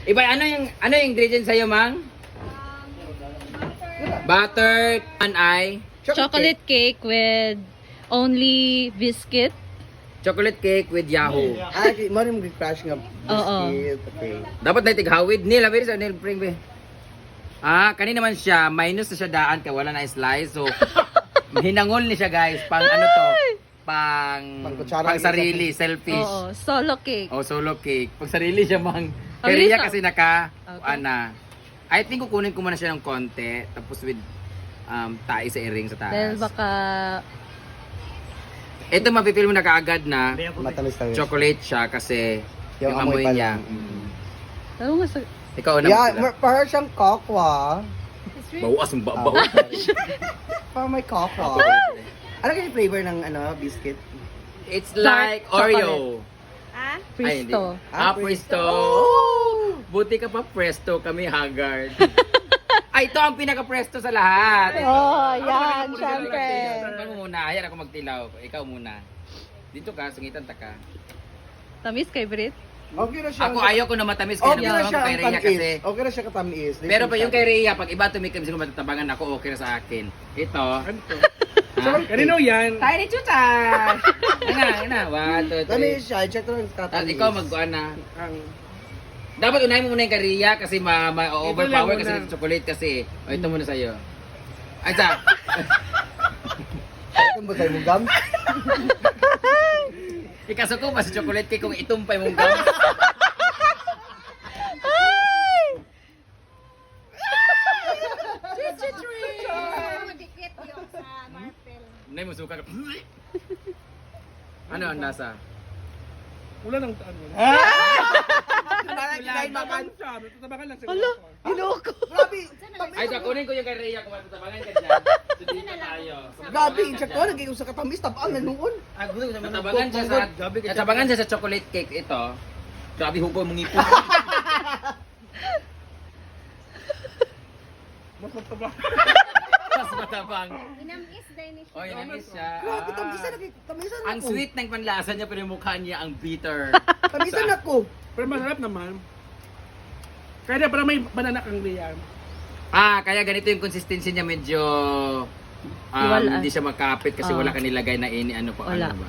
Iba, ano yung ingredient sa'yo, Mang? Butter, and ay, Chocolate cake with only biscuit. chocolate cake with Yahoo. Ah, mo rin mag-crash nga biscuit. Okay. Dapat na tighawid. Nil, habi sa Nil, bring be. Kanina naman siya, minus na siya daan, kaya wala na slice. So, hinangol ni siya, guys. Pang ano to? Pang-kutsara. Pang sarili, selfish. Oo, solo cake. O, solo cake. Pag sarili siya, Mang. Oh, Kaya yes, kasi naka, Okay. I think kukunin ko muna siya ng konti. Tapos with, tae sa earring sa taas. Dahil baka... Ito mapipil mo na kaagad na Matamis-tamis. chocolate siya kasi yung, Yung amoy amoy pa niya. lang. Ano nga sa... Ikaw na Yeah, parang siyang kokwa. bawas ang babaw. Parang may kokwa. Ano kaya yung flavor ng biscuit? It's Dark like Oreo. Presto. Presto. Buti ka pa presto, kami haggard. Ay, ito ang pinaka-presto sa lahat. Oh, yan, syempre. Ikaw muna, ayan ako magtilaw. Ikaw muna. Dito ka, sungitan ta ka. Tamis kay Brit. Okay na siya. Ako ayaw ko na matamis kaya Okay na naman siya ako kay ang Rhea kasi. tamis. Okay na siya katamis. Pero pa yung kay Rhea, pag iba tumikim siguro matatabangan ako, okay na sa akin. Ito. Kanino yan? Tayo ni Chucha! Yan na. 1, 2, 3. Tamis siya. I-check ko lang Tapos katamis. ikaw mag-guan na. Dapat unahin mo muna yung kay Rhea kasi ma-overpower kasi ng chocolate kasi. O ito muna sa'yo. Ay, sa. Ito ba tayo mong gum? Ikasuko pa sa chocolate cake kung itumpay mong gum. Nay mo suka ka. Ano ang lasa? Wala nang ano. Parang kinain makan. Tatabakan lang siguro. Hala, ako. hinoko. Grabe. Ay, sa kunin ko yung kay Rhea kung matatabangan ka dyan. So, dito tayo. Grabe. I-check ko. Nagiging sa katamis. Tabaan na noon. Tatabangan siya sa tatabangan siya sa chocolate cake ito. Grabe hubo mong ipon. Mas mataba. Mas matabang. Inamis din ni Oh, inamis siya. Grabe. Tamisan na. Tamisan Ang ako. sweet ng panlasa niya pero yung mukha niya ang bitter. Tamisan ako. Pero masarap naman. Kaya para may banana kang liyan. Kaya ganito yung consistency niya medyo Wala. hindi siya makapit kasi wala ka nilagay na ano pa Wala. ano ba.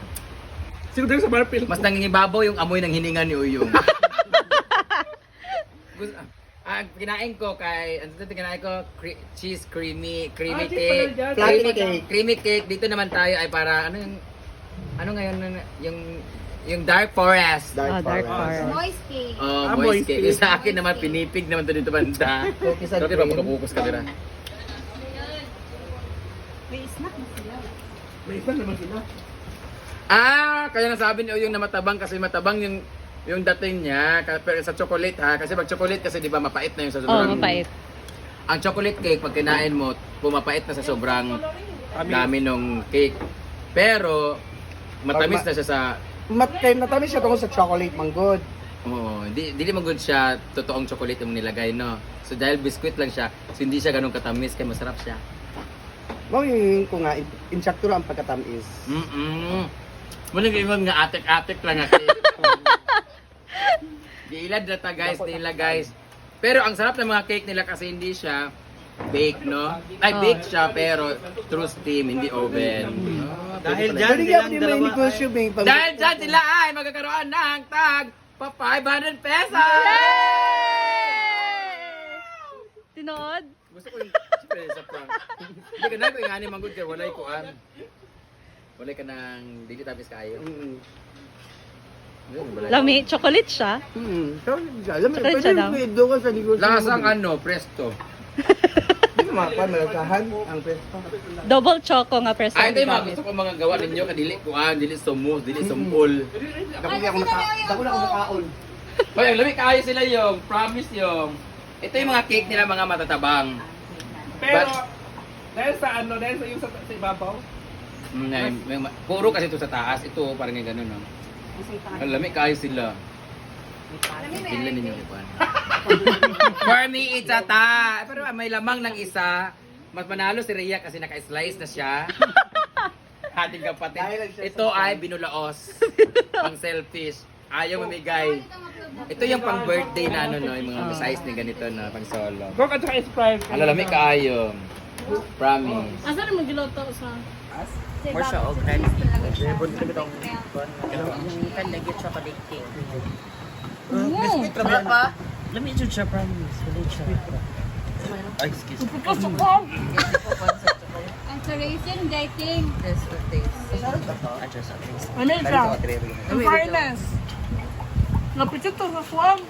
Siguro dahil sa barpil. Mas nangingibabaw yung amoy ng hininga ni Uyong. Kinain ko kinain ko cheese creamy cheese cake. pala dyan. Fluffy cake. Creamy cake. Dito naman tayo ay para ano ngayon yung dark forest. Dark forest. Moist cake. Oh, Ah, moist moist cake. cake. Sa akin naman pinipig naman to dito banda. Cookies and Pero ba cream. magkabukas ka dira? May snack na sila. May isa naman sila. Kaya nasabi ni Uyong na matabang kasi matabang yung dating niya pero sa chocolate kasi pag chocolate kasi di ba mapait na yung sa Oh, sobrang mapait. ang chocolate cake pag kinain mo pumapait na sa sobrang dami ng cake pero matamis na siya sa Natamis siya tungkol sa chocolate. Manggod. hindi mo good siya totoong chocolate yung nilagay no so dahil biscuit lang siya so hindi siya ganun katamis kaya masarap siya Mawing ko nga. Insaktura ang pagkatamis. muna ingon nga atik-atik lang nga cake Giilad na ta guys nila guys. Pero ang sarap ng mga cake nila kasi hindi siya bake no? Ay bake siya pero through steam, hindi oven. Dahil Pwede kaya hindi may negosyo. Dahil dyan sila ay magkakaroon ng tag pa 500 pesos! Tinood? Gusto ko yung siyempre sa prank. Hindi ka na ko yung anim ang good kaya walay kuan. Walay ka ng dili tapis kayo. Lami, chocolate siya. Alam mo, Chocolate pwede siya daw. yung doon ka sa negosyo. Lasang presto. Hindi mo makapan, malakahan ang pesto. Double choco nga presto. Ay, ito yung mga gusto ko mga gawa ninyo kadili kuan, dili sumos, dili sumpol. Dako na ako nakaon. Hoy, ang lamig kayo sila yung, promise yung. Ito yung mga cake nila mga matatabang. Pero, dahil sa yung sa ibabaw. Puro kasi ito sa taas, ito parang yung gano'n, no? Ang lamig kayo sila. Tingnan ninyo kuan. For me, it's a ta. Pero may lamang ng isa. Mas manalo si Rhea kasi naka-slice na siya. Ating kapatid. Ito ay binulaos. Ang selfish. ayaw mamigay. Ito yung pang birthday na ano no, yung mga size ni ganito na pang solo. Coke at saka Sprite. Alalami kaayo. Promise. Asa naman giloto sa... More siya, og red. Yung kandagit chocolate cake. Biscuit ramen pa. Lami ito siya, promise. Wala siya. Ay, excuse me. Pupuso ko! Ang racing dating. This with this. Sarap ba to? Adjust at least. Ano siya? In fairness. Napicit to sa swam.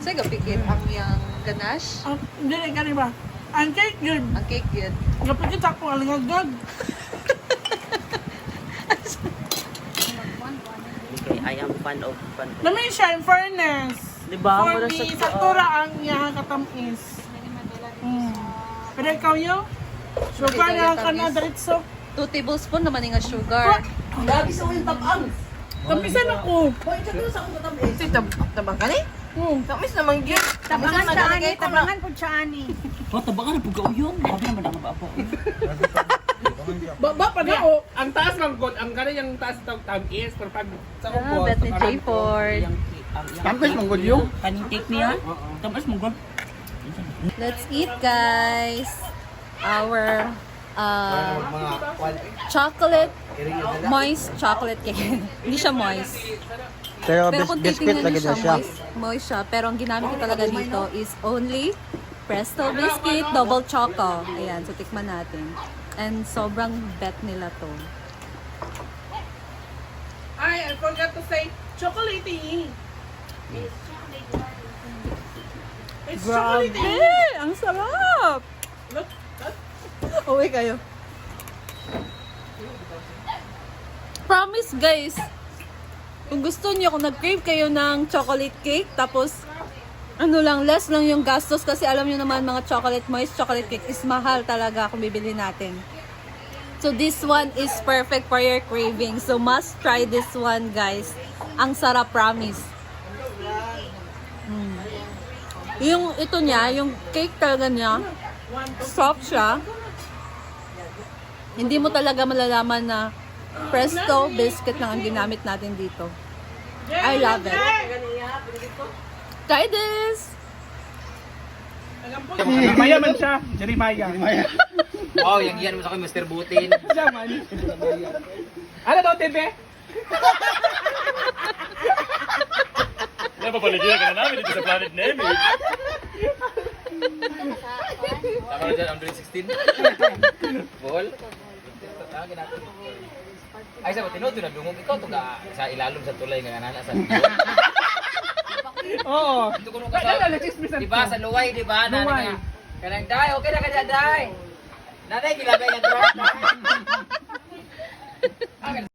Sa gapikit ang yang ganache, Hindi na ka ba? Ang cake yun. ang cake yun. Napicit ako alingagag. Okay, I am fan of fun. Lami siya, in fairness. Diba? For Mura me, sa saktura ang iyang katamis. Pero ikaw yun? Sugar Ikaw na yung ka na tamis. diretso. 2 tablespoon naman yung sugar. Lagi sa ulit tabang. Tapisan ako. Hoy, check mo sa akong katamis. Tabang ka ni? Tamis naman yun. Tabangan sa ani, tabangan po sa ani. Oh, tabang ka na pagkauyong. Babi naman ako ba? Ba pa na o. Ang taas ng god, ang gano'n yung taas ng tamis. Pero pag sa Ah, bet ni J Ford. Tamis mong good yung? Kaning cake niya? Tamis mo gud. Let's eat, guys. Our Mga chocolate, moist chocolate cake. Hindi siya moist. Pero Pero kung biscuit titingnan lagi niyo na siya. moist siya. Pero ang ginamit ko talaga dito is only Presto Biscuit Double Choco. Ayan, so tikman natin. And sobrang bet nila to. Ay, I forgot to say, chocolatey. It's chocolatey. Eh, ang sarap! Look, Uwi kayo. Promise guys, kung gusto niyo, kung nag-crave kayo ng chocolate cake, tapos ano lang, less lang yung gastos kasi alam niyo naman mga chocolate moist chocolate cake is mahal talaga kung bibili natin. So this one is perfect for your craving. So must try this one guys. Ang sarap, promise. Yung ito niya, yung cake talaga niya, soft siya. Hindi mo talaga malalaman na Presto biscuit lang ang ginamit natin dito. I love it. Try this! Jeremiah man siya. Jeremiah. Wow, yang iyan mo sa akin, Mr. Butin. Siya man. Ano daw, Tebe? Napapaligiran ka na namin dito sa Planet Nemi. Tama na dyan, 116. Bol. Tawagin natin. Ay, sa matinood, nabungog ikaw ito sa ilalong sa tulay ng anana sa Oo. Ito ko nung kasama. Diba, sa luway, diba? Luway. Kanang day, okay na ka dyan, day. Nanay, gilabay ng truck.